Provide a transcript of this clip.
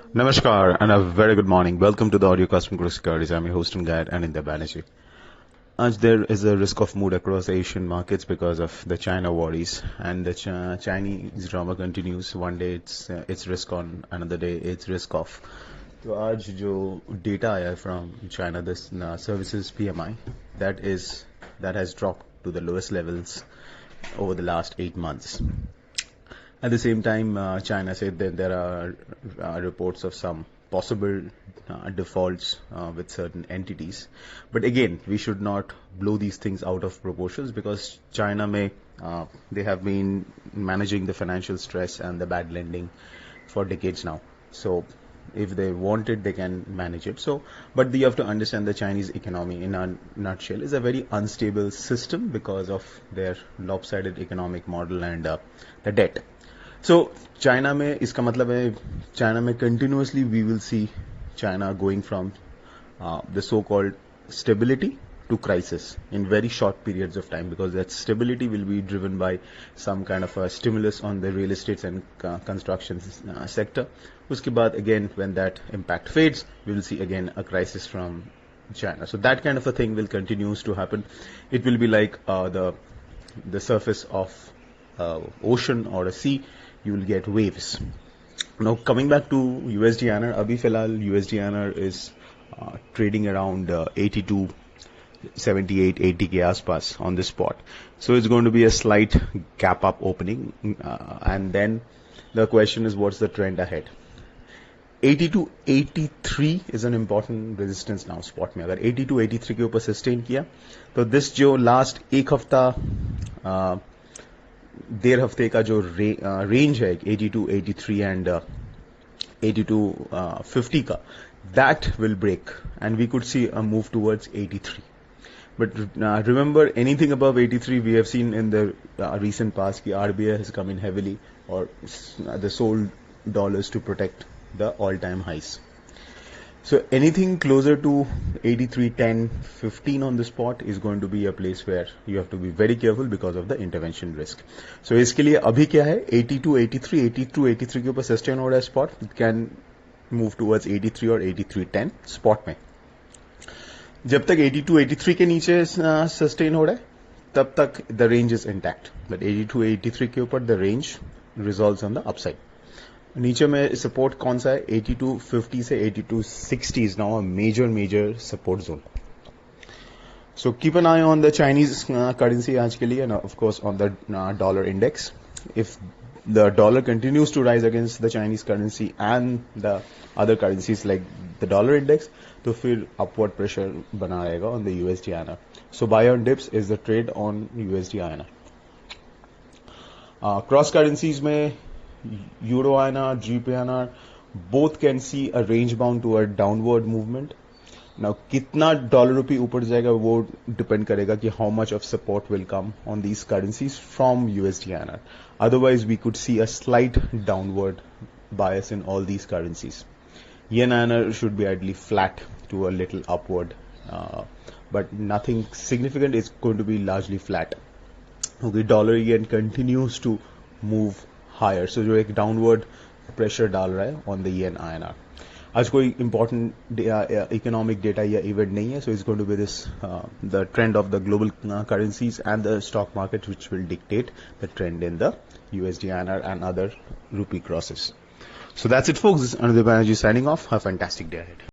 Namaskar and a very good morning. Welcome to the audio cast from Kotak Securities. I'm your host and guide, Anindya Banerjee. As there is a risk of mood across Asian markets because of the China worries, and the Chinese drama continues. One day it's risk on, another day it's risk off. तो आज जो data आया from China, this services PMI, that has dropped to the lowest levels over the last 8 months. At the same time, China said that there are reports of some possible defaults with certain entities. But again, we should not blow these things out of proportions because China they have been managing the financial stress and the bad lending for decades now. So if they want it, they can manage it. But you have to understand the Chinese economy in a nutshell is a very unstable system because of their lopsided economic model and the debt. So China में इसका मतलब है China में continuously we will see China going from the so-called stability to crisis in very short periods of time, because that stability will be driven by some kind of a stimulus on the real estate and construction sector. उसके बाद again when that impact fades, we will see again a crisis from China. So that kind of a thing will continues to happen. It will be like the surface of ocean or a sea. You will get waves. Now coming back to USDINR, abhi filhal USDINR is trading around 82, 78, 80 ke aspas on this spot. So it's going to be a slight gap up opening, and then the question is what's the trend ahead. 82, 83 is an important resistance now spot में. अगर 82, 83 के ऊपर sustain किया तो this जो last एक हफ्ता डेढ़ हफ्ते का जो रेंज है 82, 83 एंड 82, 50 का, that will break and we could see a move towards 83. But remember, anything above 83 we have seen in the recent past कि RBI has come in heavily or the sold dollars to protect the all-time highs. So anything closer to 83, 10, 15 on the spot is going to be a place where you have to be very careful because of the intervention risk. So इसके लिए अभी क्या है 82, 83, 82, 83 के ऊपर sustain हो रहा है spot. It can move towards 83 or 83, 10 spot में. जब तक 82, 83 के नीचे sustain हो रहा है तब तक the range is intact. But 82, 83 के ऊपर the range resolves on the upside. नीचे में सपोर्ट कौन सा है 8250 से 8260 is now a major support zone. So keep an eye on the Chinese currency आज के लिए, and of course on the dollar index. If the dollar continues to rise against the Chinese currency and the other currencies like the dollar index, तो फिर upward pressure बना रहेगा on the USDINR. So buy on dips is the trade on USDINR. Cross currencies में Euro INR, GBP INR, both can see a range bound to a downward movement. Now, कितना dollar rupee ऊपर जाएगा वो depend करेगा कि how much of support will come on these currencies from USDINR. Otherwise, we could see a slight downward bias in all these currencies. Yen INR should be ideally flat to a little upward, but nothing significant. It's going to be largely flat. Okay, dollar yen continues to move higher, so जो एक downward pressure डाल रहा है on the yen INR. आज कोई important economic data या event नहीं है, so it's going to be this the trend of the global currencies and the stock market which will dictate the trend in the USDINR and other rupee crosses. So that's it folks, this is Anindya Banerjee signing off. Have a fantastic day ahead.